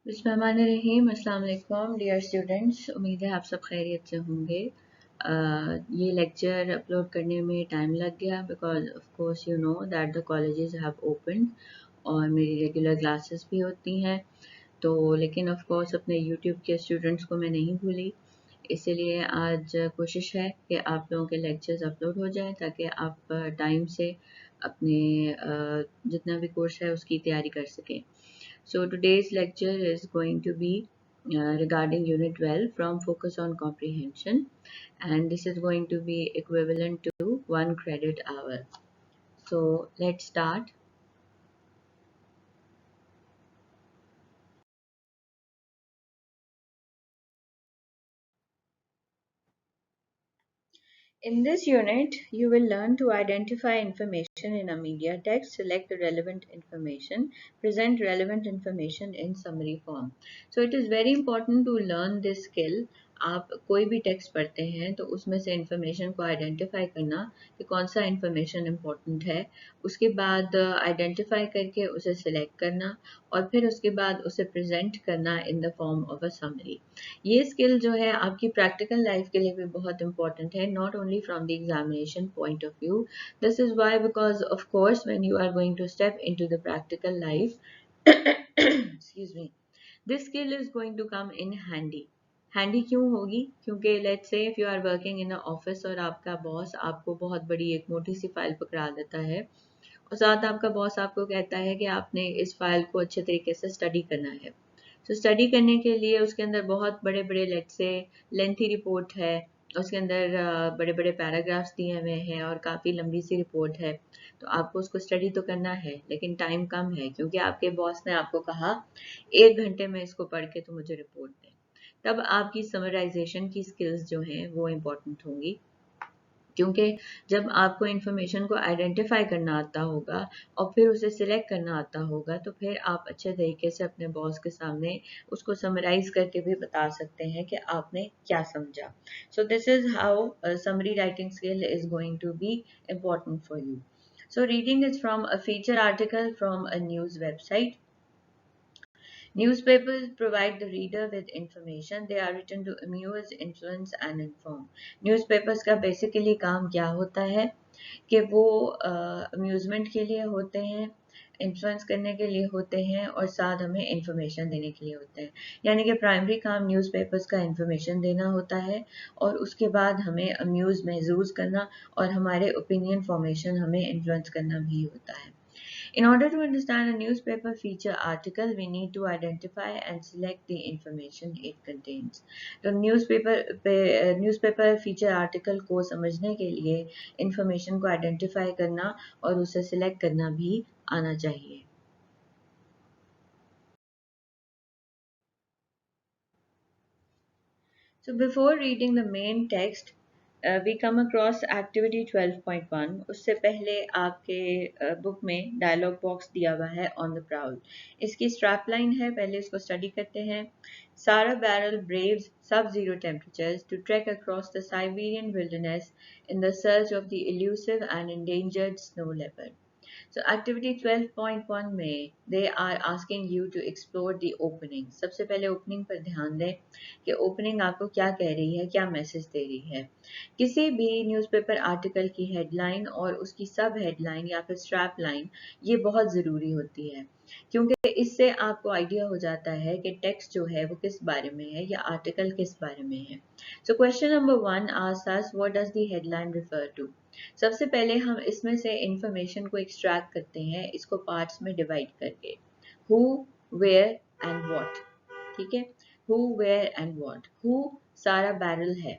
बिस्मिल्लाहिर्रहमानिर्रहीम। अस्सलाम वालेकुम डियर स्टूडेंट्स, उम्मीद है आप सब खैरियत से होंगे। ये लेक्चर अपलोड करने में टाइम लग गया because of course you know that the colleges have opened और मेरी रेगुलर क्लासेस भी होती हैं। तो लेकिन ऑफ कोर्स अपने यूट्यूब के स्टूडेंट्स को मैं नहीं भूली, इसीलिए आज कोशिश है कि आप लोगों के लेक्चर्स अपलोड हो जाएं ताकि आप टाइम से अपने जितना भी कोर्स है उसकी तैयारी कर सकें। So today's lecture is going to be regarding Unit 12 from Focus on Comprehension, and this is going to be equivalent to 1 credit hour. So let's start. In this unit, you will learn to identify information in a media text, select the relevant information, present relevant information in summary form. So it is very important to learn this skill. आप कोई भी text पढ़ते हैं तो उसमें से information को identify करना कि कौन सा इंफॉर्मेशन इम्पोर्टेंट है, उसके बाद आइडेंटिफाई करके उसे सिलेक्ट करना और फिर उसके बाद उसे प्रेजेंट करना in the form of a summary. ये स्किल जो है आपकी प्रैक्टिकल लाइफ के लिए भी बहुत इंपॉर्टेंट है, not only from the examination point of view. This is why because of course when you are going to step into the practical life excuse me, this skill is going to come in handy. Handy क्यों होगी? क्योंकि let's say if you are working in a office और आपका boss आपको बहुत बड़ी एक मोटी सी फाइल पकड़ा देता है और साथ आपका बॉस आपको कहता है कि आपने इस फाइल को अच्छे तरीके से स्टडी करना है। तो स्टडी करने के लिए उसके अंदर बहुत बड़े बड़े लेट्स से लेंथी रिपोर्ट है, उसके अंदर बड़े बड़े पैराग्राफ्स दिए हुए हैं और काफ़ी लंबी सी रिपोर्ट है। तो आपको उसको स्टडी तो करना है लेकिन टाइम कम है क्योंकि आपके बॉस ने आपको कहा 1 घंटे में इसको पढ़ के तो मुझे रिपोर्ट दें। तब आपकी समराइजेशन की स्किल्स जो हैं वो इम्पोर्टेंट होंगी, क्योंकि जब आपको इन्फॉर्मेशन को आइडेंटिफाई करना आता होगा और फिर उसे सिलेक्ट करना आता होगा तो फिर आप अच्छे तरीके से अपने बॉस के सामने उसको समराइज करके भी बता सकते हैं कि आपने क्या समझा। So this is how summary writing skill is going to be important for you. So reading is from a feature article from a news website. Newspapers provide the reader with information. They are written to amuse, influence and inform. Newspapers का basically काम क्या होता है कि वो amusement के लिए होते हैं, इन्फ्लुएंस करने के लिए होते हैं और साथ हमें इंफॉर्मेशन देने के लिए होते हैं। यानी कि प्राइमरी काम न्यूज़पेपर्स का इंफॉर्मेशन देना होता है और उसके बाद हमें अम्यूज़ महसूस करना और हमारे ओपिनियन फॉर्मेशन हमें इन्फ्लुएंस करना भी होता है। In order to understand a newspaper feature article, we need to identify and select the information it contains. तो न्यूज़पेपर फीचर आर्टिकल को समझने के लिए इंफॉर्मेशन को आइडेंटिफाई करना और उसे सिलेक्ट करना भी आना चाहिए। So before reading the main text, we come across activity 12.1. उससे पहले आपके बुक में डायलॉग बॉक्स दिया हुआ है ऑन द प्राउड। इसकी स्ट्रैप लाइन है, पहले इसको स्टडी करते हैं। Sarah Barrel braves sub-zero temperatures to trek across the Siberian wilderness in the search of the elusive and endangered snow leopard. So activity 12.1 में they are asking you to explore the opening. सबसे पहले opening पर ध्यान दें कि opening आपको क्या कह रही है, क्या मैसेज दे रही है। किसी भी न्यूज़पेपर आर्टिकल की हेडलाइन और उसकी सब हेडलाइन या फिर स्ट्रैप लाइन ये बहुत ज़रूरी होती है, क्योंकि इससे आपको आइडिया हो जाता है कि टेक्स्ट जो है वो किस बारे में है या आर्टिकल किस बारे में है। So question number 1 asks us what does the headline refer to. सबसे पहले हम इसमें से इंफॉर्मेशन को एक्सट्रैक्ट करते हैं, इसको पार्ट्स में डिवाइड करके। Who, where and what. ठीक है, who, where and what. Who Sarah Barrell है,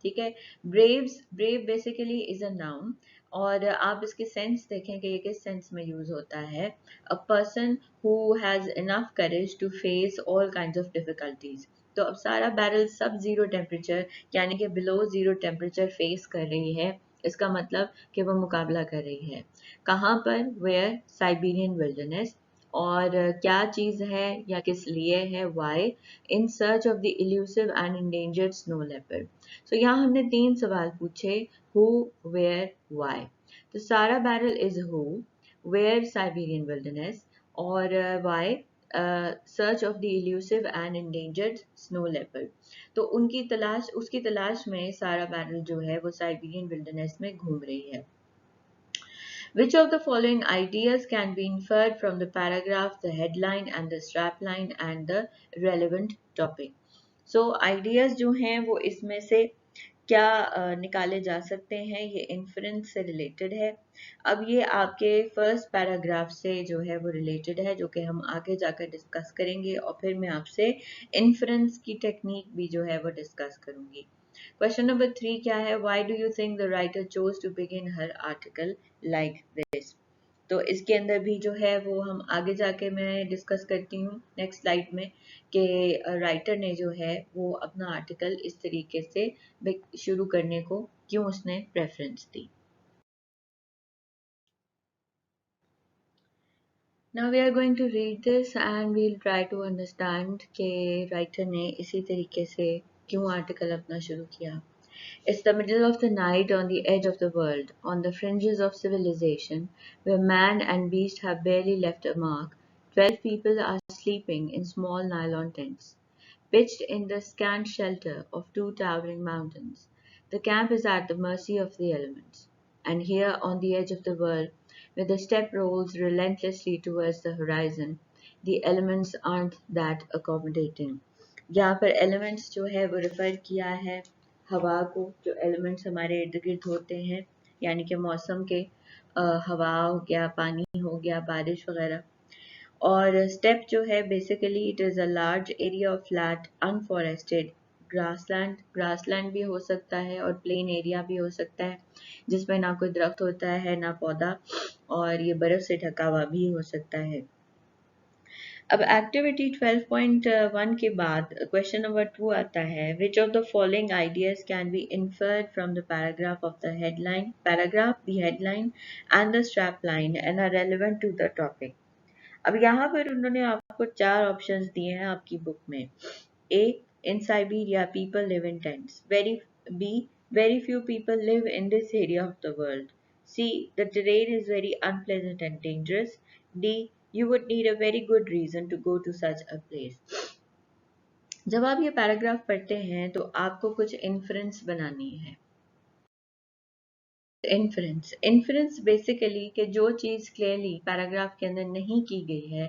ठीक है। Braves, brave basically is a noun और आप इसके सेंस देखें कि ये किस सेंस में यूज होता है। A person who has enough courage to face all kinds of difficulties. तो अब सारा बैरल सब जीरो टेम्परेचर यानी कि बिलो जीरो टेम्परेचर फेस कर रही है, इसका मतलब कि वो मुकाबला कर रही है। कहाँ पर? Where, Siberian wilderness. और क्या चीज़ है या किस लिए है? Why, in search of the elusive and endangered snow leopard. So यहाँ हमने 3 सवाल पूछे, हु, वेयर, वाई। तो सारा बैरल is who, where Siberian wilderness और why search of the elusive and endangered snow leopard. तो उसकी तलाश में सारा बैरल जो है वो साइबेरियन विल्डरनेस में घूम रही है। Which of the following ideas can be inferred from the paragraph, the headline and the strapline and the relevant topic? So ideas जो हैं वो इसमें से क्या निकाले जा सकते हैं, ये इन्फ्रेंस से रिलेटेड है। अब ये आपके फर्स्ट पैराग्राफ से जो है वो रिलेटेड है, जो कि हम आगे जाकर डिस्कस करेंगे, और फिर मैं आपसे इन्फ्रेंस की टेक्निक भी जो है वो डिस्कस करूंगी। क्वेश्चन नंबर 3 क्या है? Why do you think the writer chose to begin her article like this? तो इसके अंदर भी जो है वो हम आगे जाके मैं डिस्कस करती हूँ नेक्स्ट स्लाइड में कि राइटर ने जो है वो अपना आर्टिकल इस तरीके से शुरू करने को क्यों उसने preference the. Now we are going to read this and we'll try to understand कि राइटर ने इसी तरीके से क्यों आर्टिकल अपना शुरू किया। It's the middle of the night on the edge of the world, on the fringes of civilization, where man and beast have barely left a mark. 12 people are sleeping in small nylon tents, pitched in the scant shelter of two towering mountains. The camp is at the mercy of the elements. And here on the edge of the world, where the steppe rolls relentlessly towards the horizon, the elements aren't that accommodating. यहाँ पर elements जो है वो refer किया है हवा को, जो elements हमारे इर्द गिर्द होते हैं, यानी कि मौसम के हवा हो गया, पानी हो गया, बारिश वगैरह। और स्टेप जो है basically it is a large area of flat unforested grassland भी हो सकता है और प्लेन एरिया भी हो सकता है, जिसमें ना कोई दरख्त होता है ना पौधा, और ये बर्फ से ढका हुआ भी हो सकता है। अब एक्टिविटी 12.1 के बाद क्वेश्चन नंबर 2 आता है, which of the following ideas can be inferred from the paragraph of the headline and the strap line and are relevant to the topic. अब यहाँ पर उन्होंने आपको 4 ऑप्शंस दिए हैं आपकी बुक में। A, in Siberia people live in tents. B, very few people live in this area of the world. C, the terrain is very unpleasant and dangerous. D, you would need a very good reason to go to such a place. जब आप ये paragraph पढ़ते हैं तो आपको कुछ inference बनानी है। इन्फ्रेंस बेसिकली कि जो चीज़ क्लियरली पैराग्राफ के अंदर नहीं की गई है,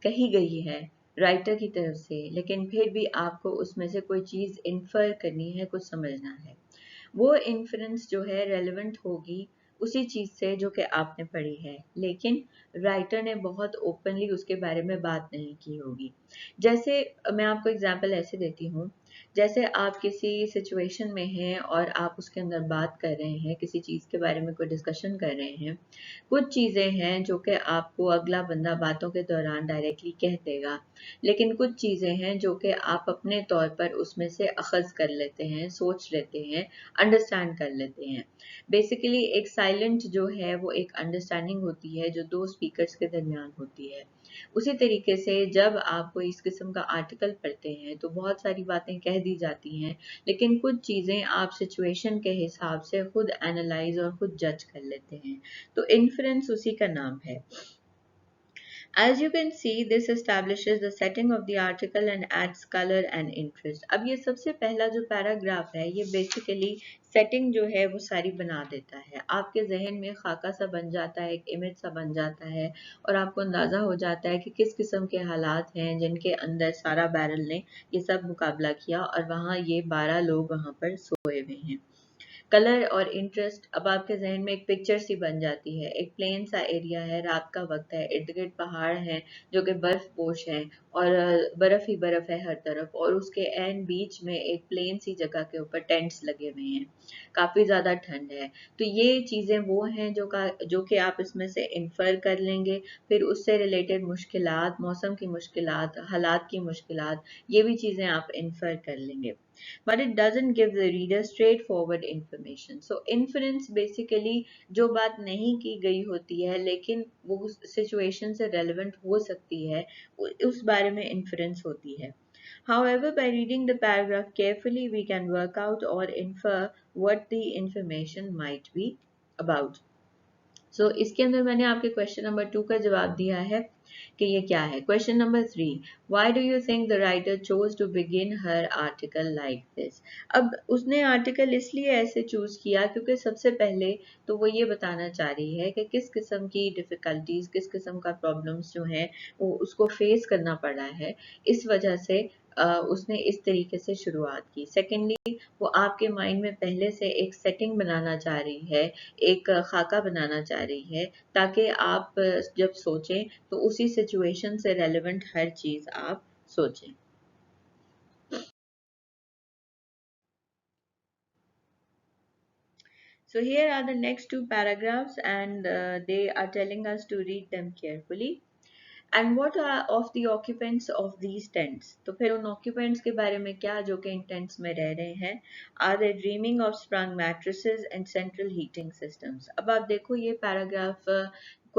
कही गई है राइटर की तरफ से, लेकिन फिर भी आपको उसमें से कोई चीज़ इन्फर करनी है, कुछ समझना है, वो इन्फ्रेंस जो है रेलेवेंट होगी उसी चीज़ से जो कि आपने पढ़ी है, लेकिन राइटर ने बहुत ओपनली उसके बारे में बात नहीं की होगी। जैसे मैं आपको एग्जांपल ऐसे देती हूँ, जैसे आप किसी सिचुएशन में हैं और आप उसके अंदर बात कर रहे हैं, किसी चीज़ के बारे में कोई डिस्कशन कर रहे हैं, कुछ चीज़ें हैं जो कि आपको अगला बंदा बातों के दौरान डायरेक्टली कह देगा, लेकिन कुछ चीज़ें हैं जो कि आप अपने तौर पर उसमें से अखज़ कर लेते हैं, सोच लेते हैं, अंडरस्टैंड कर लेते हैं। बेसिकली एक साइलेंट जो है वो एक अंडरस्टैंडिंग होती है जो दो स्पीकर्स के दरमियान होती है। उसी तरीके से जब आप कोई इस किस्म का आर्टिकल पढ़ते हैं तो बहुत सारी बातें कह दी जाती हैं, लेकिन कुछ चीज़ें आप सिचुएशन के हिसाब से खुद एनालाइज और खुद जज कर लेते हैं, तो इन्फ्रेंस उसी का नाम है। As you can see, this establishes the setting of the article and adds color and interest. अब ये सबसे पहला जो पैराग्राफ है ये बेसिकली सेटिंग जो है वो सारी बना देता है, आपके जहन में खाका सा बन जाता है, एक इमेज सा बन जाता है, और आपको अंदाज़ा हो जाता है कि किस किस्म के हालात हैं जिनके अंदर सारा बैरल ने ये सब मुकाबला किया और वहाँ ये 12 लोग वहाँ पर सोए हुए हैं। कलर और इंटरेस्ट, अब आपके जहन में एक पिक्चर सी बन जाती है, एक प्लेन सा एरिया है, रात का वक्त है, इर्द गिर्द पहाड़ हैं जो कि बर्फ पोश हैं और बर्फ ही बर्फ है हर तरफ, और उसके एंड बीच में एक प्लेन सी जगह के ऊपर टेंट्स लगे हुए हैं, काफ़ी ज़्यादा ठंड है। तो ये चीज़ें वो हैं जो कि आप इसमें से इन्फर कर लेंगे, फिर उससे रिलेटेड मुश्किलात, मौसम की मुश्किलात, हालात की मुश्किलात, ये भी चीज़ें आप इन्फर कर लेंगे। But it doesn't give the reader straightforward information. So inference basically जो बात नहीं की गई होती है लेकिन वो उस सिचुएशन से रेलेवेंट हो सकती है, उस बारे में inference होती है। However, by reading the paragraph carefully, we can work out or infer what the information might be about. So इसके अंदर मैंने आपके क्वेश्चन नंबर 2 का जवाब दिया है कि ये क्या है। Question number 3, why do you think the writer chose to begin her article like this. अब उसने आर्टिकल इसलिए ऐसे चूज किया क्योंकि सबसे पहले तो वो ये बताना चाह रही है कि किस किस्म की डिफिकल्टीज, किस किस्म का प्रॉब्लम्स जो है वो उसको फेस करना पड़ा है, इस वजह से उसने इस तरीके से शुरुआत की। सेकेंडली, वो आपके माइंड में पहले से एक सेटिंग बनाना चाह रही है, एक खाका बनाना चाह रही है, ताकि आप जब सोचें तो उसी सिचुएशन से रेलेवेंट हर चीज आप सोचें। So here are the next two paragraphs, and they are telling us to read them carefully. And what are of the occupants of these tents? तो फिर उन occupants के बारे में क्या जो कि इन tents में रह रहे हैं? Are they dreaming of sprung mattresses and central heating systems? अब आप देखो ये paragraph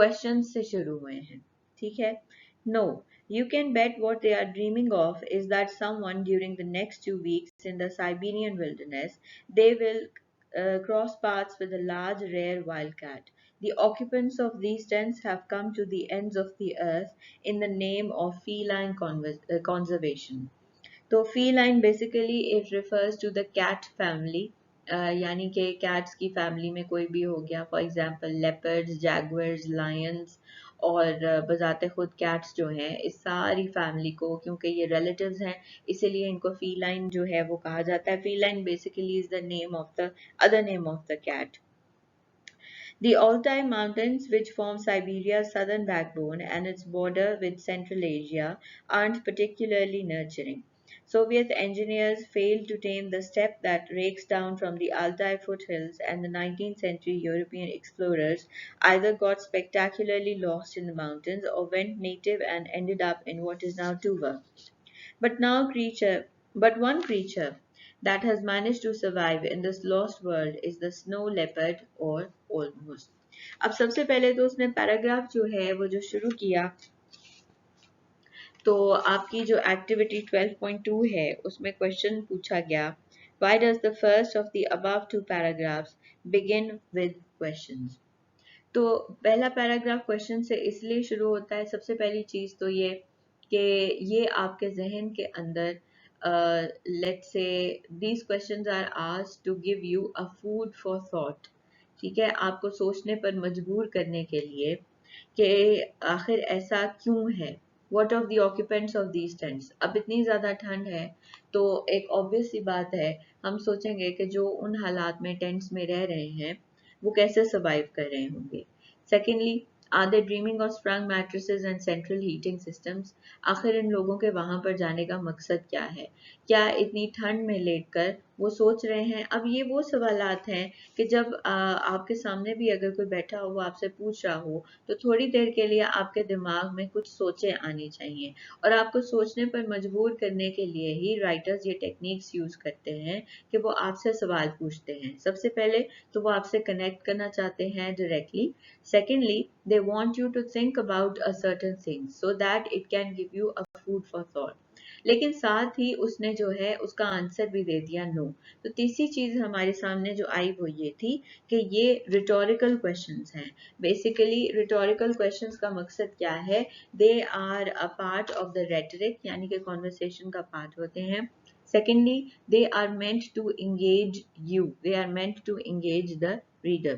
questions से शुरू हुए हैं, ठीक है? No, you can bet what they are dreaming of is that someone during the next 2 weeks in the Siberian wilderness, they will cross paths with a large rare wildcat. The occupants of these tents have come to the ends of the earth in the name of feline conservation. तो feline basically it refers to the cat family, यानी कि cats की family में कोई भी हो गया, for example leopards, jaguars, lions, और बजाते खुद cats जो हैं इस सारी family को, क्योंकि ये relatives हैं इसीलिए इनको feline जो है वो कहा जाता है. Feline basically is the name of the other name of the cat. The Altai Mountains, which form Siberia's southern backbone and its border with Central Asia, aren't particularly nurturing. Soviet engineers failed to tame the steppe that rakes down from the Altai foothills, and the 19th century European explorers either got spectacularly lost in the mountains or went native and ended up in what is now Tuva. But now creature, but one creature that has managed to survive in this lost world is the snow leopard or almost. अब सबसे पहले तो उसने paragraph जो है वो जो शुरू किया, तो आपकी जो एक्टिविटी 12.2 है उसमें क्वेश्चन पूछा गया, why does the first of the above two paragraphs begin with questions? तो पहला पैराग्राफ क्वेश्चन से इसलिए शुरू होता है, सबसे पहली चीज तो ये कि ये आपके जहन के अंदर let's say these questions are asked to give you a food for thought, ठीक है, आपको सोचने पर मजबूर करने के लिए कि आखिर ऐसा क्यों है. What of the occupants of these tents? अब इतनी ज़्यादा ठंड है तो एक ऑब्वियस सी बात है, हम सोचेंगे कि जो उन हालात में टेंट्स में रह रहे हैं वो कैसे सर्वाइव कर रहे होंगे. Secondly, are they dreaming of sprung mattresses and central heating systems. आखिर इन लोगों के वहाँ पर जाने का मकसद क्या है? क्या इतनी ठंड में लेटकर वो सोच रहे हैं? अब ये वो सवालात हैं कि जब आपके सामने भी अगर कोई बैठा हो वो आपसे पूछ रहा हो तो थोड़ी देर के लिए आपके दिमाग में कुछ सोचें आनी चाहिए, और आपको सोचने पर मजबूर करने के लिए ही राइटर्स ये टेक्निक्स यूज करते हैं कि वो आपसे सवाल पूछते हैं. सबसे पहले तो वो आपसे कनेक्ट करना चाहते हैं directly. Secondly, they want you to think about a certain thing so that it can give you a food for thought. लेकिन साथ ही उसने जो है उसका आंसर भी दे दिया नो. तो तीसरी चीज हमारे सामने जो आई वो ये थी कि ये रिटोरिकल क्वेश्चंस हैं. बेसिकली रिटोरिकल क्वेश्चंस का मकसद क्या है? They are a part of the rhetoric, यानी कि कॉन्वर्सेशन का पार्ट होते हैं. Secondly, they are meant to engage you. They are meant to engage the reader.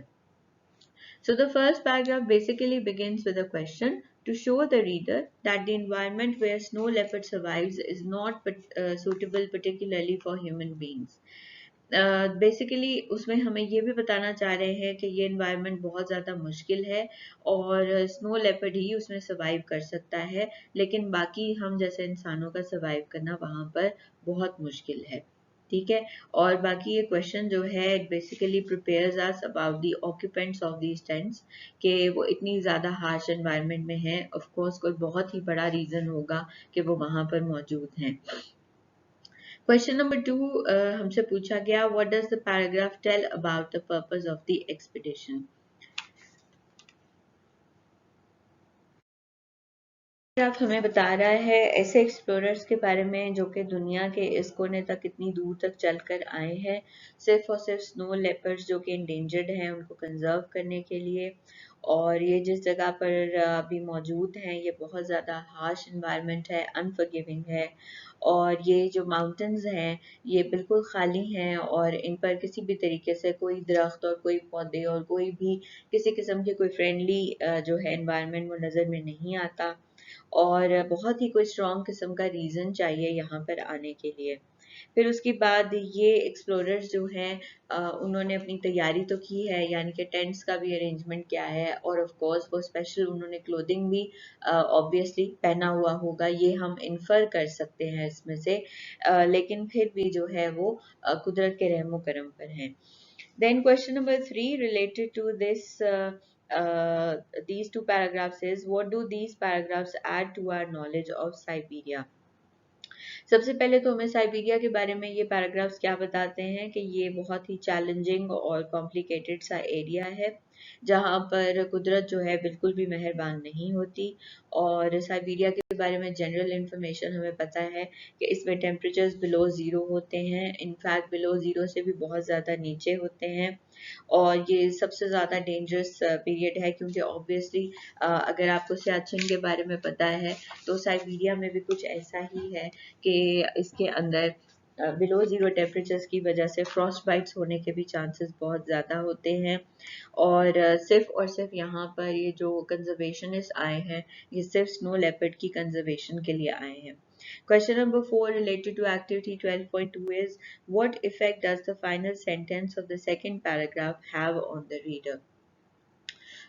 So the first paragraph basically begins with a question to show the reader that the environment where snow leopard survives is not suitable particularly for human beings. Basically उसमें हमें ये भी बताना चाह रहे हैं कि ये इन्वायरमेंट बहुत ज़्यादा मुश्किल है और स्नो लेपर्ड ही उसमें सर्वाइव कर सकता है, लेकिन बाकी हम जैसे इंसानों का सर्वाइव करना वहाँ पर बहुत मुश्किल है. ठीक है, और बाकी ये क्वेश्चन जो है it basically prepares us about the occupants of these tents कि वो इतनी ज़्यादा हार्श एनवायरनमेंट में हैं. ऑफ कोर्स कोई बहुत ही बड़ा रीज़न होगा कि वो वहाँ पर मौजूद हैं. क्वेश्चन नंबर 2 हमसे पूछा गया, what does the paragraph tell about the purpose of the expedition. Paragraph हमें बता रहा है ऐसे एक्सप्लोरर्स के बारे में जो कि दुनिया के इस कोने तक इतनी दूर तक चलकर आए हैं, सिर्फ और सिर्फ स्नो लेपर्ड्स जो कि इंडेंजर्ड हैं उनको कंजर्व करने के लिए। और ये जिस जगह पर अभी मौजूद हैं ये बहुत ज़्यादा हार्श इन्वायरमेंट है, अनफॉरगिविंग है। और ये जो माउंटेन्स हैं ये बिल्कुल खाली हैं और इन पर किसी भी तरीके से कोई दरख्त और कोई पौधे और कोई भी किसी किस्म की कोई फ्रेंडली जो है इन्वायरमेंट वो नज़र में नहीं आता। और बहुत ही कोई स्ट्रॉन्ग किस्म का रीज़न चाहिए यहाँ पर आने के लिए। फिर उसके बाद ये एक्सप्लोरर्स जो हैं उन्होंने अपनी तैयारी तो की है, यानी कि टेंट्स का भी अरेंजमेंट किया है और ऑफ कोर्स वो स्पेशल उन्होंने क्लोथिंग भी ऑब्वियसली पहना हुआ होगा, ये हम इन्फर कर सकते हैं इसमें से। लेकिन फिर भी जो है वो कुदरत के रहमो करम पर हैं। Then question number 3 related to these two paragraphs is, what do these paragraphs add to our knowledge of Siberia? सबसे पहले तो हमें साइबेरिया के बारे में ये पैराग्राफ्स क्या बताते हैं कि ये बहुत ही चैलेंजिंग और कॉम्प्लिकेटेड सा एरिया है जहाँ पर कुदरत जो है बिल्कुल भी मेहरबान नहीं होती। और साइबेरिया के बारे में जनरल इंफॉर्मेशन हमें पता है कि इसमें टेम्परेचर्स बिलो ज़ीरो होते हैं, इनफैक्ट बिलो ज़ीरो से भी बहुत ज़्यादा नीचे होते हैं। और ये सबसे ज़्यादा डेंजरस पीरियड है क्योंकि ऑब्वियसली अगर आपको सियाचिन के बारे में पता है तो साइबेरिया में भी कुछ ऐसा ही है कि इसके अंदर बिलो ज़ीरो टेम्परेचर्स की वजह से फ्रॉस्ट बाइट्स होने के भी चांसेस बहुत ज़्यादा होते हैं। और सिर्फ और सिर्फ यहाँ पर ये जो कंजर्वेशनिस्ट आए हैं ये सिर्फ स्नो लेपर्ड की कंजर्वेशन के लिए आए हैं। Question number 4 related to activity 12.2 is, what effect does the final sentence of the second paragraph have on the reader?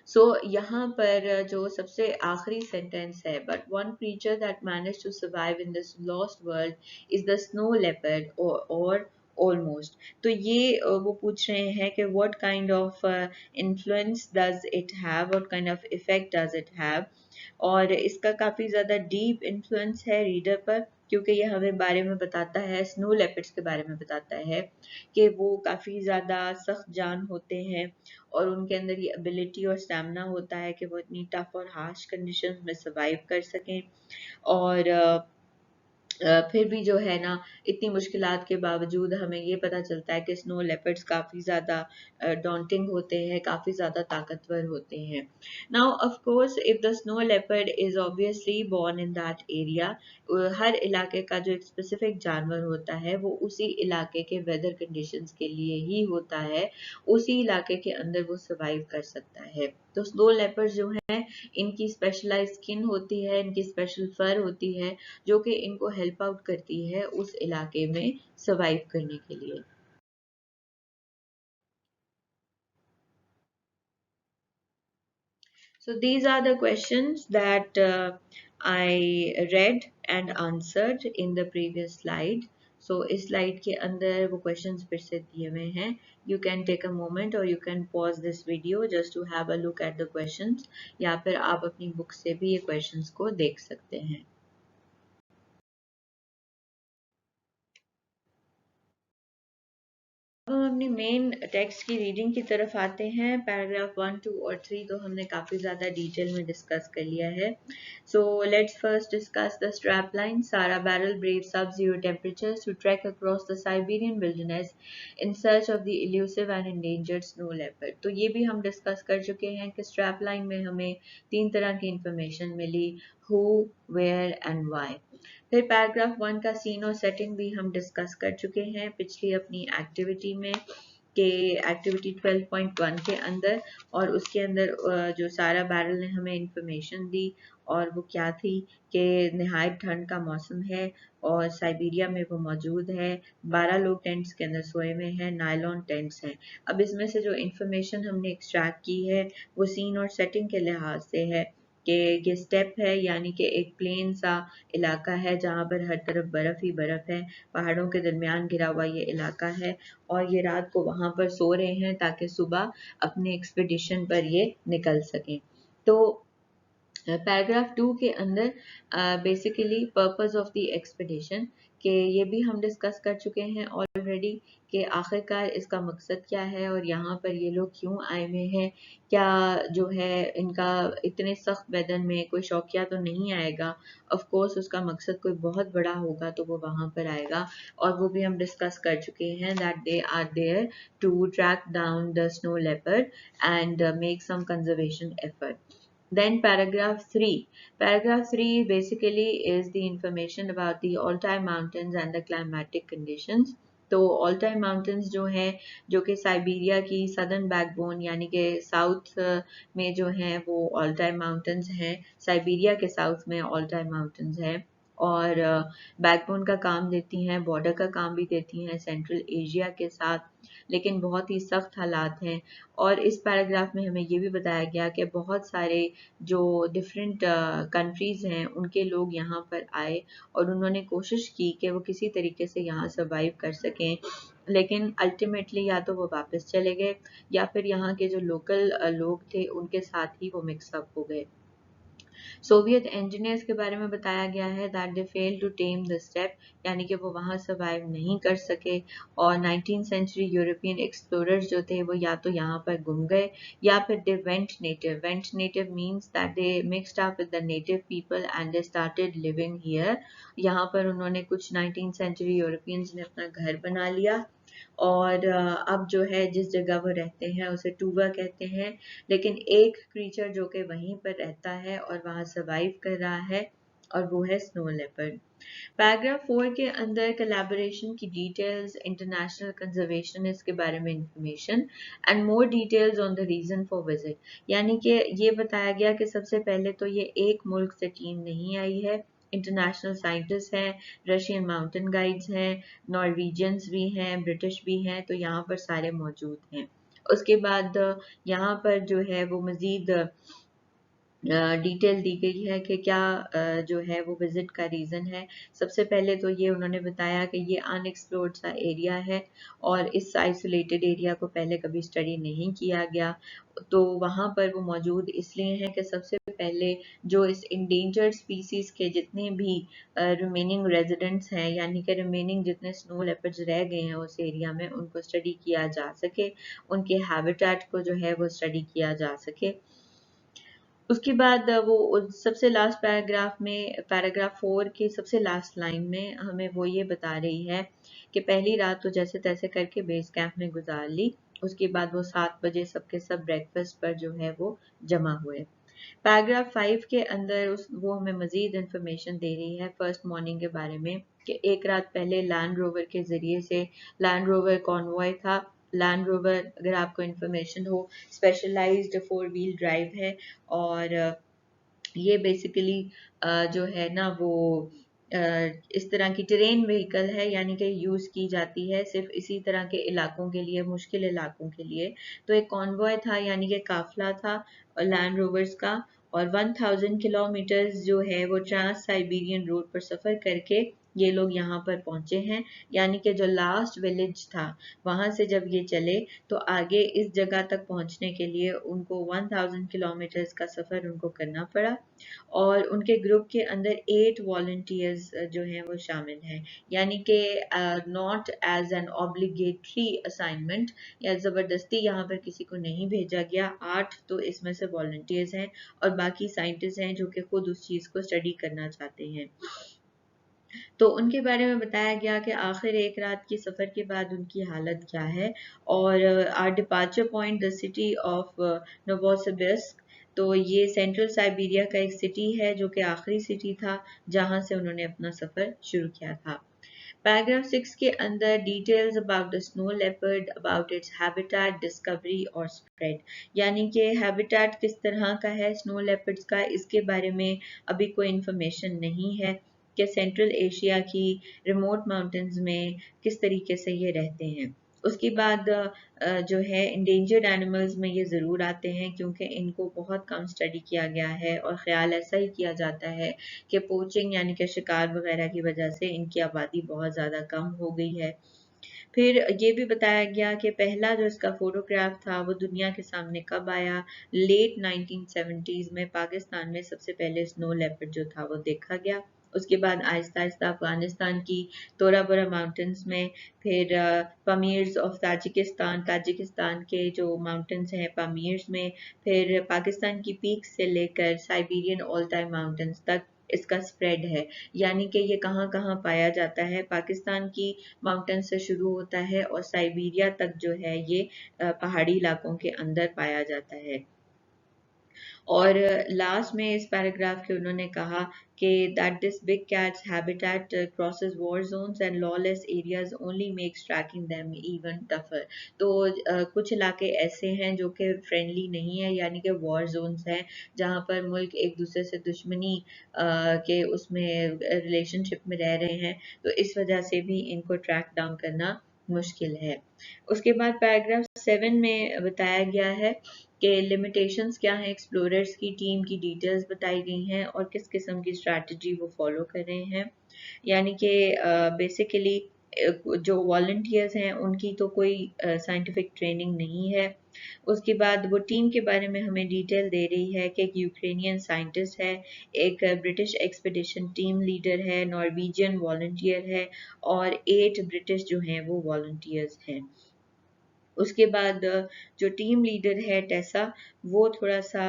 सो यहाँ पर जो सबसे आखिरी सेंटेंस है, but one creature that manage to survive in this lost world is the snow leopard और almost. तो ये वो पूछ रहे हैं कि what kind of influence does it have, what kind of effect does it have. और इसका काफ़ी ज़्यादा डीप इन्फ्लुएंस है रीडर पर क्योंकि ये हमें बारे में बताता है, स्नो लेपर्ड्स के बारे में बताता है कि वो काफ़ी ज़्यादा सख्त जान होते हैं और उनके अंदर ये एबिलिटी और स्टैमिना होता है कि वो इतनी टफ और हार्श कंडीशंस में सर्वाइव कर सकें। और फिर भी जो है ना इतनी मुश्किलात के बावजूद हमें ये पता चलता है कि स्नो लेपर्ड्स काफ़ी ज़्यादा डॉन्टिंग होते हैं, काफ़ी ज़्यादा ताकतवर होते हैं। Now of course if the snow leopard is obviously born in that area, हर इलाके का जो एक स्पेसिफिक जानवर होता है वो उसी इलाके के वेदर कंडीशंस के लिए ही होता है, उसी इलाके के अंदर वो सर्वाइव कर सकता है। तो स्नो लेपर्ड जो हैं इनकी स्पेशलाइज्ड स्किन होती है, इनकी स्पेशल फर होती है जो कि इनको हेल्प आउट करती है उस इलाके में सर्वाइव करने के लिए। So these are the questions that I read and answered in the previous slide. So इस slide के अंदर वो questions फिर से दिए हुए हैं. You can take a moment or you can pause this video just to have a look at the questions. या फिर आप अपनी book से भी ये questions को देख सकते हैं. अब हम अपनी मेन टेक्स्ट की रीडिंग की तरफ आते हैं। पैराग्राफ 1, 2 और 3 तो हमने काफ़ी ज़्यादा डिटेल में डिस्कस कर लिया है। So let's first discuss the strap line. Sarah Barrell brave sub zero temperatures to track across the Siberian wilderness in search of the elusive and endangered snow leopard. तो ये भी हम डिस्कस कर चुके हैं कि स्ट्रैप लाइन में हमें 3 तरह की इंफॉर्मेशन मिली, हु, वेयर एंड वाई। फिर पैराग्राफ 1 का सीन और सेटिंग भी हम डिस्कस कर चुके हैं पिछली अपनी एक्टिविटी में के एक्टिविटी 12.1 के अंदर। और उसके अंदर जो सारा बैरल ने हमें इंफॉर्मेशन दी और वो क्या थी कि नहायत ठंड का मौसम है और साइबेरिया में वो मौजूद है। 12 लोग टेंट्स के अंदर सोए हुए हैं, नायलॉन टेंट्स हैं। अब इसमें से जो इंफॉर्मेशन हमने एक्सट्रैक्ट की है वो सीन और सेटिंग के लिहाज से है कि ये स्टेप है, यानी कि एक प्लेन सा इलाका है जहाँ पर हर तरफ बर्फ़ ही बर्फ़ है, पहाड़ों के दरमियान घिरा हुआ ये इलाका है और ये रात को वहाँ पर सो रहे हैं ताकि सुबह अपने एक्सपीडिशन पर ये निकल सकें। तो पैराग्राफ 2 के अंदर basically purpose of the expedition कि ये भी हम डिस्कस कर चुके हैं ऑलरेडी कि आखिरकार इसका मकसद क्या है और यहाँ पर ये लोग क्यों आए हुए हैं। क्या जो है इनका इतने सख्त वेदर में कोई शौकिया तो नहीं आएगा, ऑफ कोर्स उसका मकसद कोई बहुत बड़ा होगा तो वो वहाँ पर आएगा, और वो भी हम डिस्कस कर चुके हैं that they are there to track down the snow leopard and make some conservation effort. Then paragraph 3. Paragraph 3 basically is the information about the Altai Mountains and the climatic conditions. तो ऑल्टाई mountains जो हैं, जो कि Siberia की southern backbone यानी कि south में जो हैं वो ऑल्टाई माउंटेन्स हैं, साइबेरिया के साउथ में ऑल्टाई माउंटेन्स हैं, और बैकबोन का काम देती हैं, बॉर्डर का काम भी देती हैं सेंट्रल एशिया के साथ, लेकिन बहुत ही सख्त हालात हैं। और इस पैराग्राफ में हमें ये भी बताया गया कि बहुत सारे जो डिफरेंट कंट्रीज़ हैं उनके लोग यहाँ पर आए और उन्होंने कोशिश की कि वो किसी तरीके से यहाँ सर्वाइव कर सकें, लेकिन अल्टीमेटली या तो वो वापस चले गए या फिर यहाँ के जो लोकल लोग थे उनके साथ ही वो मिक्सअप हो गए। सोवियत इंजीनियर्स के बारे में बताया गया है that they fail to tame the steppe, यानी कि वो वहाँ सर्वाइव नहीं कर सके, और 19th सेंचुरी यूरोपियन एक्सप्लोरर्स जो थे वो या तो यहाँ पर गुम गए या फिर they went native. Went native means that they mixed up with the native people and they started living here. यहाँ पर उन्होंने कुछ 19th सेंचुरी यूरोपियंस ने अपना घर बना लिया, और अब जो है जिस जगह वो रहते हैं उसे टूवा कहते हैं, लेकिन एक क्रीचर जो कि वहीं पर रहता है और वहाँ सर्वाइव कर रहा है, और वो है स्नो लेपर्ड। पैराग्राफ 4 के अंदर कोलैबोरेशन की डिटेल्स, इंटरनेशनल कंजर्वेशन इसके बारे में information and more details on the reason for visit, यानी कि ये बताया गया कि सबसे पहले तो ये एक मुल्क से टीम नहीं आई है, इंटरनेशनल साइंटिस्ट हैं, रशियन माउंटेन गाइड्स हैं, नॉर्वेजियंस भी हैं, ब्रिटिश भी हैं, तो यहाँ पर सारे मौजूद हैं। उसके बाद यहाँ पर जो है वो मज़ीद डिटेल दी गई है कि क्या जो है वो विजिट का रीज़न है। सबसे पहले तो ये उन्होंने बताया कि ये अनएक्सप्लोर्ड सा एरिया है और इस आइसोलेटेड एरिया को पहले कभी स्टडी नहीं किया गया, तो वहाँ पर वो मौजूद इसलिए हैं कि सबसे पहले जो इस इंडेंजर्ड स्पीसीज़ के जितने भी रिमेनिंग रेजिडेंट्स हैं, यानी कि रिमेनिंग जितने स्नो लेपर्ड्स रह गए हैं उस एरिया में, उनको स्टडी किया जा सके, उनके हैबिटेट को जो है वो स्टडी किया जा सके। उसके बाद वो सबसे लास्ट पैराग्राफ में, पैराग्राफ 4 की सबसे लास्ट लाइन में हमें वो ये बता रही है कि पहली रात तो जैसे तैसे करके बेस कैंप में गुजार ली, उसके बाद वो 7 बजे सबके सब ब्रेकफास्ट पर जो है वो जमा हुए। पैराग्राफ 5 के अंदर वो हमें मजीद इंफॉर्मेशन दे रही है फर्स्ट मॉर्निंग के बारे में कि एक रात पहले लैंड रोवर के ज़रिए से, लैंड रोवर कॉन्वॉय था। लैंड रोवर, अगर आपको इंफॉर्मेशन हो, स्पेशलाइज्ड 4 व्हील ड्राइव है, और ये बेसिकली जो है ना वो इस तरह की टेरेन व्हीकल है, यानी कि यूज़ की जाती है सिर्फ इसी तरह के इलाकों के लिए, मुश्किल इलाकों के लिए। तो एक कॉन्वॉय था, यानी कि काफिला था लैंड रोवर्स का, और 1000 किलोमीटर्स जो है वो ट्रांस साइबेरियन रोड पर सफ़र करके ये लोग यहाँ पर पहुंचे हैं, यानी कि जो लास्ट विलेज था वहां से जब ये चले तो आगे इस जगह तक पहुंचने के लिए उनको 1000 किलोमीटर्स का सफ़र उनको करना पड़ा, और उनके ग्रुप के अंदर 8 वॉलंटियर्स जो हैं वो शामिल हैं, यानी कि not as an obligatory assignment, या ज़बरदस्ती यहाँ पर किसी को नहीं भेजा गया। 8 तो इसमें से वॉलंटियर्स हैं और बाकी साइंटिस्ट हैं जो कि खुद उस चीज़ को स्टडी करना चाहते हैं। तो उनके बारे में बताया गया कि आखिर एक रात की सफ़र के बाद उनकी हालत क्या है, और our departure point the city of Novosibirsk, तो ये सेंट्रल साइबेरिया का एक सिटी है जो कि आखिरी सिटी था जहां से उन्होंने अपना सफ़र शुरू किया था। पैराग्राफ 6 के अंदर details about the snow leopard, about its habitat, discovery और स्प्रेड, यानी कि हैबिटेट किस तरह का है स्नो लेपर्ड्स का, इसके बारे में अभी कोई इंफॉर्मेशन नहीं है कि सेंट्रल एशिया की रिमोट माउंटेन्स में किस तरीके से ये रहते हैं। उसके बाद जो है इंडेंजर्ड एनिमल्स में ये ज़रूर आते हैं क्योंकि इनको बहुत कम स्टडी किया गया है, और ख्याल ऐसा ही किया जाता है कि पोचिंग यानी कि शिकार वगैरह की वजह से इनकी आबादी बहुत ज़्यादा कम हो गई है। फिर ये भी बताया गया कि पहला जो इसका फोटोग्राफ था वो दुनिया के सामने कब आया। लेट 1970s में पाकिस्तान में सबसे पहले स्नो लेपर्ड जो था वो देखा गया। उसके बाद आहिस्ता आहिस्ता अफगानिस्तान की तोरा बोरा माउंटेन्स में, फिर पमीर्स ऑफ ताजिकिस्तान, ताजिकिस्तान के जो माउंटेन्स हैं पामीर्स में, फिर पाकिस्तान की पीक्स से लेकर साइबेरियन ऑल्टाई माउंटेन्स तक इसका स्प्रेड है। यानी कि ये कहाँ कहाँ पाया जाता है, पाकिस्तान की माउंटेन से शुरू होता है और साइबेरिया तक जो है ये पहाड़ी इलाकों के अंदर पाया जाता है। और लास्ट में इस पैराग्राफ के उन्होंने कहा कि that this big cat's habitat crosses war zones and lawless areas only makes tracking them even tougher. तो कुछ इलाके ऐसे हैं जो कि फ्रेंडली नहीं है, यानी कि वॉर जोन्स हैं जहाँ पर मुल्क एक दूसरे से दुश्मनी के उसमें रिलेशनशिप में रह रहे हैं, तो इस वजह से भी इनको ट्रैक डाउन करना मुश्किल है। उसके बाद पैराग्राफ 7 में बताया गया है कि लिमिटेशंस क्या हैं, एक्सप्लोरर्स की टीम की डिटेल्स बताई गई हैं और किस किस्म की स्ट्रैटेजी वो फॉलो कर रहे हैं। यानी कि बेसिकली जो वॉलंटियर्स हैं उनकी तो कोई साइंटिफिक ट्रेनिंग नहीं है। उसके बाद वो टीम के बारे में हमें डिटेल दे रही है कि एक यूक्रेनियन साइंटिस्ट है, एक ब्रिटिश एक्सपीडिशन टीम लीडर है, नॉर्वेजियन वॉलंटियर है और 8 ब्रिटिश जो हैं वो वॉलंटियर्स हैं। उसके बाद जो टीम लीडर है टेसा, वो थोड़ा सा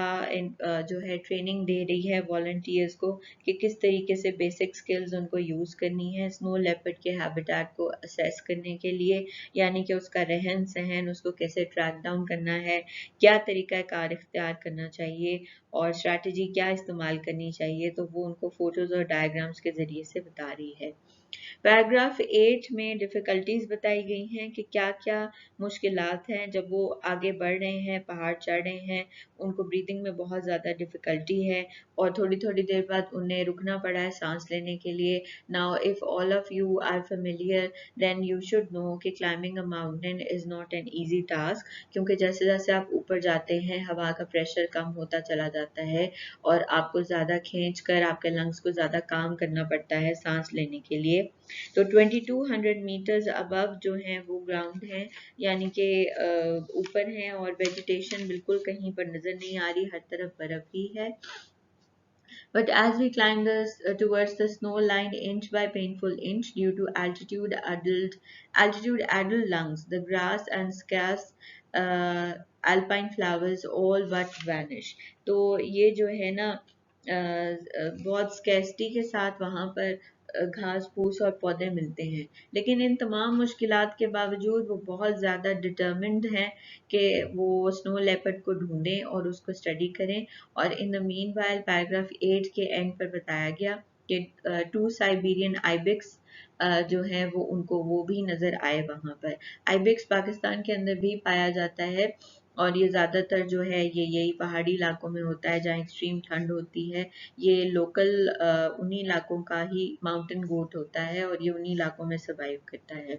जो है ट्रेनिंग दे रही है वॉलंटियर्स को कि किस तरीके से बेसिक स्किल्स उनको यूज़ करनी है स्नो लेपर्ड के हैबिटेट को असेस करने के लिए, यानी कि उसका रहन सहन, उसको कैसे ट्रैक डाउन करना है, क्या तरीका कार इख्तियार करना चाहिए और स्ट्रैटेजी क्या इस्तेमाल करनी चाहिए, तो वो उनको फोटोज़ और डायग्राम्स के ज़रिए से बता रही है। पैराग्राफ 8 में डिफ़िकल्टीज बताई गई हैं कि क्या-क्या मुश्किलात हैं जब वो आगे बढ़ रहे हैं, पहाड़ चढ़ रहे हैं, उनको ब्रीदिंग में बहुत ज़्यादा डिफ़िकल्टी है और थोड़ी-थोड़ी देर बाद उन्हें रुकना पड़ा है सांस लेने के लिए। Now if all of you are familiar then you should know कि climbing a mountain is not an easy task, क्योंकि जैसे-जैसे आप ऊपर जाते हैं हवा का प्रेशर कम होता चला जाता है और आपको ज़्यादा खींच कर आपके लंग्स को ज़्यादा काम करना पड़ता है सांस लेने के लिए। तो 2200 मीटर्स अबव जो हैं वो ग्राउंड है, यानी कि ऊपर हैं और वेजिटेशन बिल्कुल कहीं पर नजर नहीं आ रही, हर तरफ बर्फ ही है। But as we climb towards the snow line inch by painful inch due to altitude addled lungs, the grass and scarce alpine flowers all but vanish. तो ये जो है ना बहुत स्कैर्सिटी के साथ वहाँ पर घास फूस और पौधे मिलते हैं, लेकिन इन तमाम मुश्किलात के बावजूद वो बहुत ज़्यादा डिटर्मिन्ड हैं कि वो स्नो लेपर्ड को ढूंढें और उसको स्टडी करें। और in the mean while paragraph 8 के एंड पर बताया गया कि 2 साइबेरियन आइबिक्स जो है वो उनको वो भी नज़र आए वहाँ पर। आइबिक्स पाकिस्तान के अंदर भी पाया जाता है और ये ज़्यादातर जो है ये यही पहाड़ी इलाकों में होता है जहाँ एक्सट्रीम ठंड होती है। ये लोकल उन्हीं इलाकों का ही माउंटेन गोट होता है और ये उन्हीं इलाकों में सर्वाइव करता है।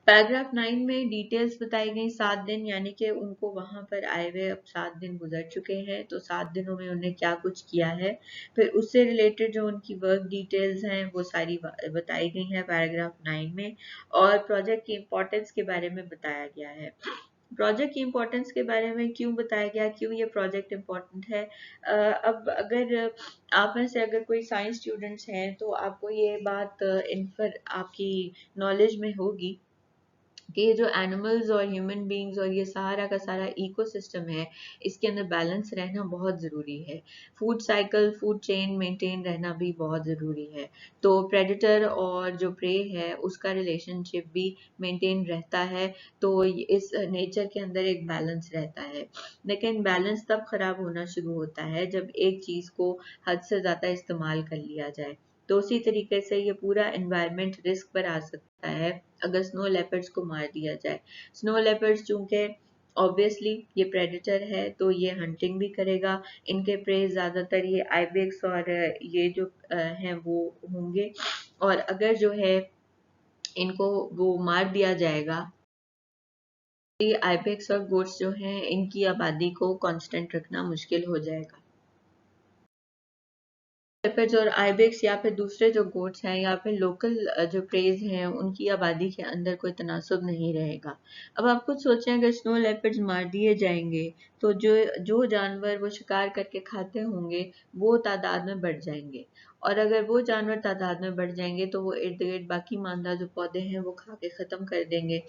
पैराग्राफ 9 में डिटेल्स बताई गई 7 दिन, यानी कि उनको वहां पर आए हुए अब 7 दिन गुजर चुके हैं, तो 7 दिनों में उन्हें क्या कुछ किया है, फिर उससे रिलेटेड जो उनकी वर्क डिटेल्स हैं वो सारी बताई गई हैं पैराग्राफ 9 में। और प्रोजेक्ट की इम्पोर्टेंस के बारे में बताया गया है। प्रोजेक्ट की इम्पोर्टेंस के बारे में क्यों बताया गया, क्यों ये प्रोजेक्ट इम्पोर्टेंट है। अब अगर आप में से अगर कोई साइंस स्टूडेंट्स हैं तो आपको ये बात इनफर आपकी नॉलेज में होगी कि ये जो एनिमल्स और ह्यूमन बींग्स और ये सारा का सारा इकोसिस्टम है, इसके अंदर बैलेंस रहना बहुत ज़रूरी है। Food cycle, food chain maintain रहना भी बहुत ज़रूरी है। तो प्रेडेटर और जो प्रे है उसका रिलेशनशिप भी मेंटेन रहता है, तो इस नेचर के अंदर एक बैलेंस रहता है। लेकिन बैलेंस तब खराब होना शुरू होता है जब एक चीज़ को हद से ज़्यादा इस्तेमाल कर लिया जाए। तो उसी तरीके से ये पूरा एनवायरनमेंट रिस्क पर आ सकता है अगर स्नो लेपर्ड्स को मार दिया जाए। स्नो लेपर्ड्स चूंकि ऑब्वियसली ये प्रेडेटर है तो ये हंटिंग भी करेगा, इनके प्रे ज्यादातर ये आइबेक्स और ये जो हैं वो होंगे, और अगर जो है इनको वो मार दिया जाएगा, ये आइबेक्स और गोट्स जो हैं इनकी आबादी को कांस्टेंट रखना मुश्किल हो जाएगा। लेपर्ड्स और आइबेक्स या फिर दूसरे जो गोट्स हैं या फिर लोकल जो प्रेज हैं उनकी आबादी के अंदर कोई तनासुब नहीं रहेगा। अब आप खुद सोचें, अगर स्नो लेपर्ड्स मार दिए जाएंगे तो जो जो जानवर वो शिकार करके खाते होंगे वो तादाद में बढ़ जाएंगे, और अगर वो जानवर तादाद में बढ़ जाएंगे तो वो इर्द गिर्द बाकी मानदा जो पौधे हैं वो खा के ख़त्म कर देंगे।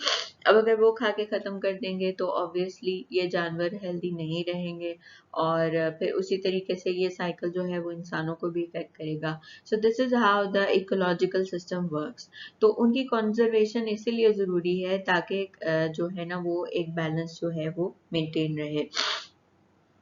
अब अगर वो खा के ख़त्म कर देंगे तो ऑब्वियसली ये जानवर हेल्दी नहीं रहेंगे, और फिर उसी तरीके से ये साइकिल जो है वो इंसानों को भी इफेक्ट करेगा। सो this is how the ecological system works. तो उनकी कंजर्वेशन इसीलिए ज़रूरी है ताकि जो है ना वो एक बैलेंस जो है वो मेंटेन रहे।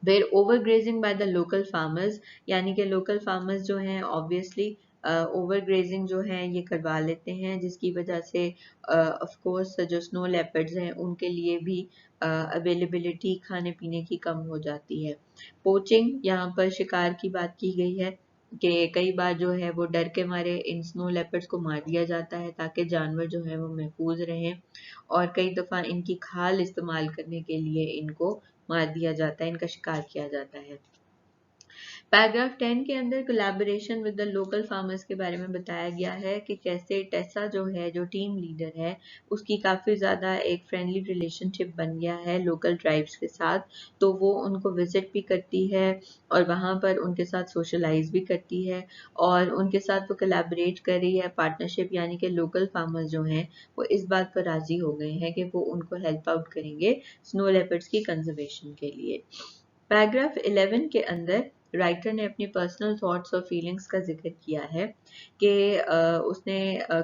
फिर over grazing by the local farmers, यानी कि लोकल फार्मर्स जो हैं ऑब्वियसली ओवर ग्रेजिंग जो है ये करवा लेते हैं, जिसकी वजह से ऑफ कोर्स जो स्नो लेपर्ड्स हैं उनके लिए भी अवेलेबिलिटी खाने पीने की कम हो जाती है। पोचिंग, यहाँ पर शिकार की बात की गई है कि कई बार जो है वो डर के मारे इन स्नो लेपर्ड्स को मार दिया जाता है ताकि जानवर जो है वो महफूज रहें, और कई दफ़ा इनकी खाल इस्तेमाल करने के लिए इनको मार दिया जाता है, इनका शिकार किया जाता है। पैराग्राफ 10 के अंदर collaboration with the local farmers के बारे में बताया गया है कि कैसे टेसा जो है, जो टीम लीडर है, उसकी काफ़ी ज़्यादा एक फ्रेंडली रिलेशनशिप बन गया है लोकल ट्राइब्स के साथ। तो वो उनको विजिट भी करती है और वहाँ पर उनके साथ सोशलाइज भी करती है, और उनके साथ वो कोलैबोरेट कर रही है, पार्टनरशिप, यानी कि लोकल फार्मर्स जो हैं वो इस बात पर राज़ी हो गए हैं कि वो उनको हेल्प आउट करेंगे स्नो लेपर्ड्स की कंजर्वेशन के लिए। पैराग्राफ 11 के अंदर राइटर ने अपनी पर्सनल थॉट्स और फीलिंग्स का जिक्र किया है कि उसने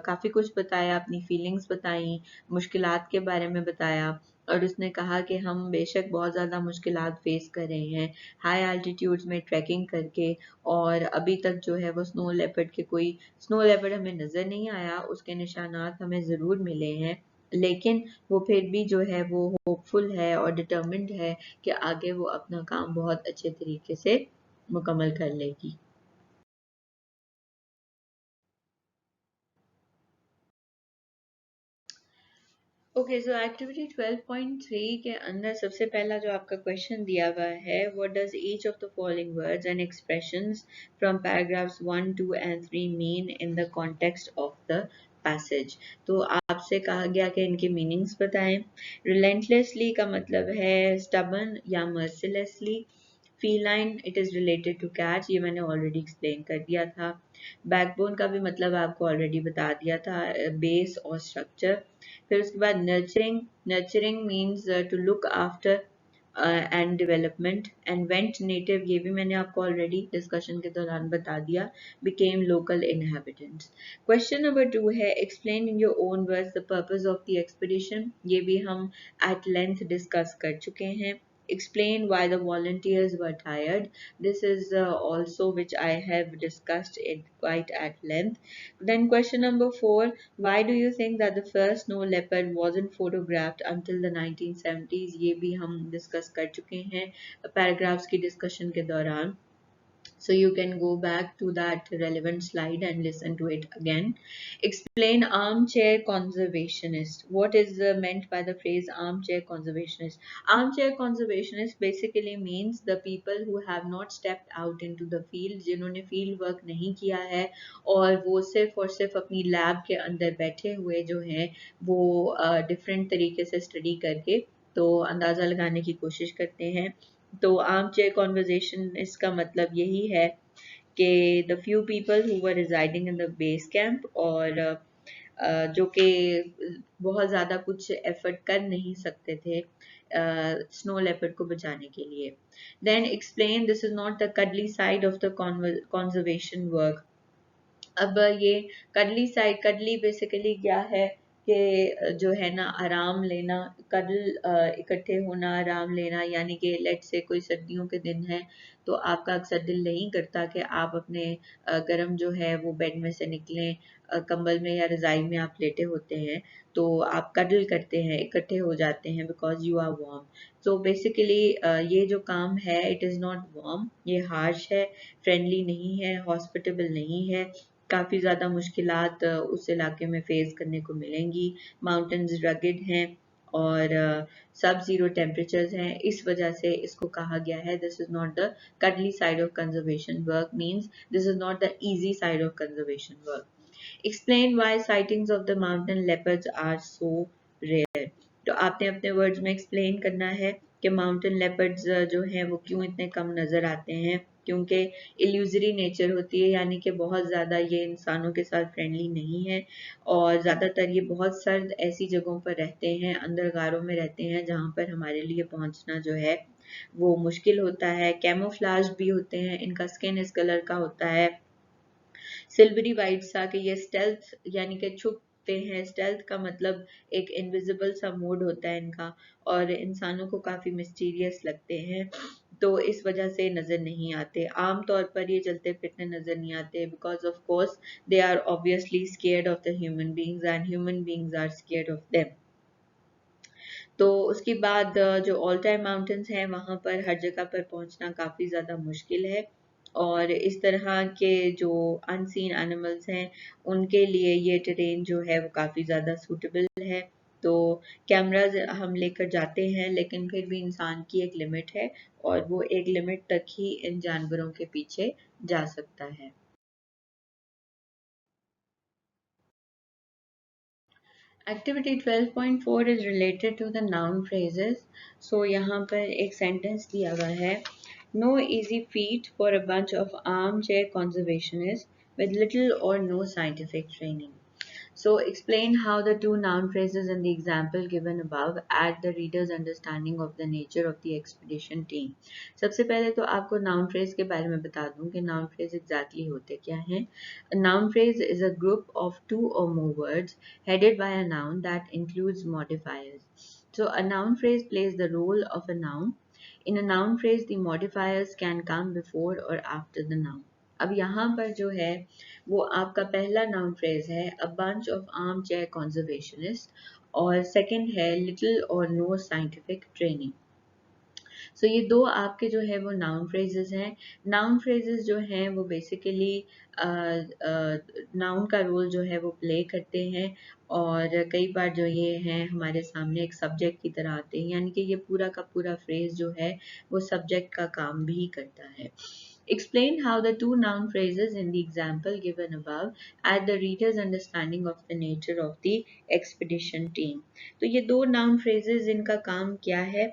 काफ़ी कुछ बताया, अपनी फीलिंग्स बताई, मुश्किलात के बारे में बताया, और उसने कहा कि हम बेशक बहुत ज़्यादा मुश्किलात फेस कर रहे हैं हाई एल्टीट्यूड्स में ट्रैकिंग करके, और अभी तक जो है वो स्नो लेपर्ड हमें नज़र नहीं आया, उसके निशानात हमें ज़रूर मिले हैं, लेकिन वो फिर भी जो है वो होपफुल है और डिटर्मिन्ड है कि आगे वो अपना काम बहुत अच्छे तरीके से मुकम्मल कर लेगी। ओके, सो एक्टिविटी 12.3 के अंदर सबसे पहला जो आपका क्वेश्चन दिया हुआ है, what does each of the following words and expressions from paragraphs 1, 2 and 3 mean in the context of the passage. तो आपसे कहा गया कि इनके मीनिंग्स बताएं। रिलेंटलेसली का मतलब है स्टबन या mercilessly. Feline, it is related to cat, ये मैंने ऑलरेडी एक्सप्लेन कर दिया था। बैकबोन का भी मतलब आपको ऑलरेडी बता दिया था, बेस और स्ट्रक्चर। फिर उसके बाद nurturing, nurturing means to look after and development. And went native, ये भी मैंने आपको ऑलरेडी डिस्कशन के दौरान बता दिया, became local inhabitants. Question number 2 है, explain in your own words the purpose of the expedition, ये भी हम एट लेंथ डिस्कस कर चुके हैं। Explain why the volunteers were tired. This is also which I have discussed it quite at length. Then question number 4, why do you think that the first snow leopard wasn't photographed until the 1970s? ये भी हम discuss कर चुके हैं paragraphs की discussion के दौरान. So you can go back to that relevant slide and listen to it again. Explain armchair conservationist. What is meant by the phrase armchair conservationist? Armchair conservationist basically means the people who have not stepped out into the field, जिन्होंने field work नहीं किया है और वो सिर्फ और सिर्फ अपनी लैब के अंदर बैठे हुए जो हैं वो डिफरेंट तरीके से स्टडी करके तो अंदाज़ा लगाने की कोशिश करते हैं। तो आर्म चेयर कॉन्वर्जेशन इसका मतलब यही है कि the few people who were residing in the base camp, और जो कि बहुत ज़्यादा कुछ एफर्ट कर नहीं सकते थे स्नो लेपर्ड को बचाने के लिए। Then explain this is not the cuddly side of the conservation work. अब ये कडली साइड, कडली बेसिकली क्या है कि जो है ना आराम लेना, कडल इकट्ठे होना, आराम लेना, यानी कि लेट से कोई सर्दियों के दिन है तो आपका अक्सर दिल नहीं करता कि आप अपने गर्म जो है वो बेड में से निकलें, कंबल में या रज़ाई में आप लेटे होते हैं तो आप कडल करते हैं, इकट्ठे हो जाते हैं बिकॉज यू आर वार्म। तो बेसिकली ये जो काम है इट इज़ नॉट वार्म, ये हार्श है, फ्रेंडली नहीं है, हॉस्पिटेबल नहीं है, काफ़ी ज़्यादा मुश्किलात उस इलाके में फेस करने को मिलेंगी। माउंटेन्स रगेड हैं और सब जीरो टेम्परेचर्स हैं, इस वजह से इसको कहा गया है this is not the cuddly side of conservation work, means this is not the easy side of conservation work. Explain why sightings of the mountain leopards are so rare. तो आपने अपने वर्ड्स में एक्सप्लेन करना है कि mountain leopards जो हैं वो क्यों इतने कम नज़र आते हैं, क्योंकि इल्यूजरी नेचर होती है, यानी कि बहुत ज़्यादा ये इंसानों के साथ फ्रेंडली नहीं है और ज़्यादातर ये बहुत सर्द ऐसी जगहों पर रहते हैं, अंदर गारों में रहते हैं जहाँ पर हमारे लिए पहुँचना जो है वो मुश्किल होता है। कैमोफ्लाज भी होते हैं, इनका स्किन इस कलर का होता है सिल्वरी वाइट सा, कि ये स्टेल्थ यानी कि छुपते हैं। स्टेल्थ का मतलब एक इनविजिबल सा मोड होता है इनका, और इंसानों को काफी मिस्टीरियस लगते हैं, तो इस वजह से नजर नहीं आते। आम तौर पर ये चलते फिरते नजर नहीं आते because of course they are obviously scared of the human beings and human beings are scared of them. तो उसके बाद जो ऑल टाइम माउंटेन्स हैं वहाँ पर हर जगह पर पहुँचना काफ़ी ज़्यादा मुश्किल है, और इस तरह के जो अनसीन एनिमल्स हैं उनके लिए ये टेरेन जो है वो काफ़ी ज़्यादा सूटेबल है। तो कैमराज हम लेकर जाते हैं, लेकिन फिर भी इंसान की एक लिमिट है और वो एक लिमिट तक ही इन जानवरों के पीछे जा सकता है। Activity 12.4 is related to the noun phrases. So यहाँ पर एक sentence दिया हुआ है, no easy feat for a bunch of armchair conservationists with little or no scientific training. So explain how the two noun phrases in the example given above add the reader's understanding of the nature of the expedition team. सबसे पहले तो आपको noun phrase के बारे में बता दूं कि noun phrase exactly होते क्या हैं. A noun phrase is a group of two or more words headed by a noun that includes modifiers. So a noun phrase plays the role of a noun. In a noun phrase, the modifiers can come before or after the noun. अब यहाँ पर जो है वो आपका पहला noun phrase है a bunch of arm chair conservationist, और सेकंड है लिटिल और नो साइंटिफिक ट्रेनिंग। सो ये दो आपके जो है वो नाउन फ्रेजेस हैं। नाउन फ्रेजेस जो हैं वो बेसिकली नाउन का रोल जो है वो प्ले करते हैं, और कई बार जो ये हैं हमारे सामने एक सब्जेक्ट की तरह आते हैं, यानी कि ये पूरा का पूरा फ्रेज जो है वो सब्जेक्ट का काम भी करता है। Explain how the two noun phrases in the example given above add the reader's understanding of the nature of the expedition team. तो ये दो noun phrases इनका काम क्या है,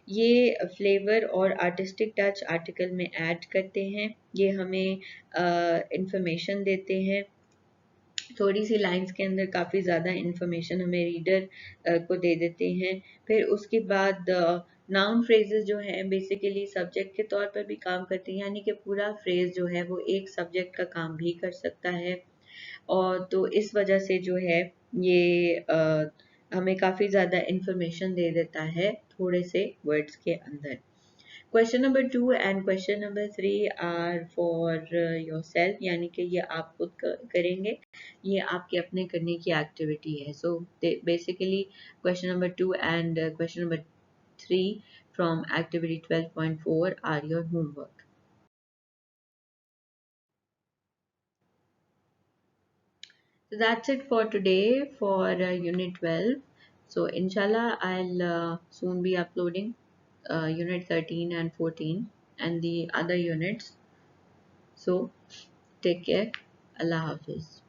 ये फ्लेवर और आर्टिस्टिक टच आर्टिकल में ऐड करते हैं, ये हमें इंफॉर्मेशन देते हैं, थोड़ी सी लाइंस के अंदर काफ़ी ज़्यादा इंफॉर्मेशन हमें रीडर को दे देते हैं। फिर उसके बाद नाउन फ्रेजेस जो हैं बेसिकली सब्जेक्ट के तौर पर भी काम करते हैं, यानी कि पूरा फ्रेज जो है वो एक सब्जेक्ट का काम भी कर सकता है, और तो इस वजह से जो है ये हमें काफ़ी ज़्यादा इंफॉर्मेशन दे देता है थोड़े से वर्ड्स के अंदर। Question number 2 and question number 3 are for yourself, यानी कि ये आप खुद करेंगे, ये आपके अपने करने की एक्टिविटी है। So basically question number 2 and question number 3 from activity 12.4 are your homework. So that's it for today for unit 12. So inshallah I'll soon be uploading unit 13 and 14 and the other units. So take care. Allah Hafiz.